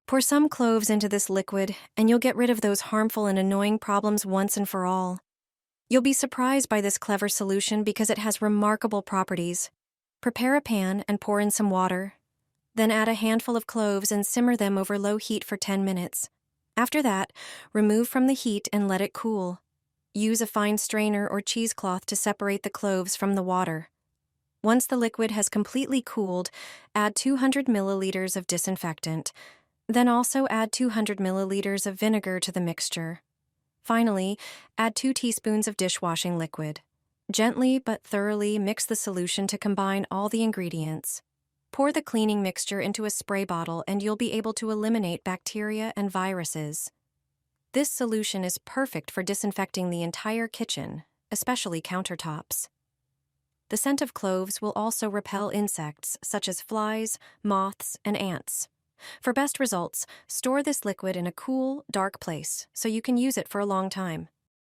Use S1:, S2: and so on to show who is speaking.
S1: Pour some cloves into this liquid, and you'll get rid of those harmful and annoying problems once and for all. You'll be surprised by this clever solution because it has remarkable properties. Prepare a pan and pour in some water. Then add a handful of cloves and simmer them over low heat for 10 minutes. After that, remove from the heat and let it cool. Use a fine strainer or cheesecloth to separate the cloves from the water. Once the liquid has completely cooled, add 200 milliliters of disinfectant. Then also add 200 milliliters of vinegar to the mixture. Finally, add 2 teaspoons of dishwashing liquid. Gently but thoroughly mix the solution to combine all the ingredients. Pour the cleaning mixture into a spray bottle and you'll be able to eliminate bacteria and viruses. This solution is perfect for disinfecting the entire kitchen, especially countertops. The scent of cloves will also repel insects such as flies, moths, and ants. For best results, store this liquid in a cool, dark place so you can use it for a long time.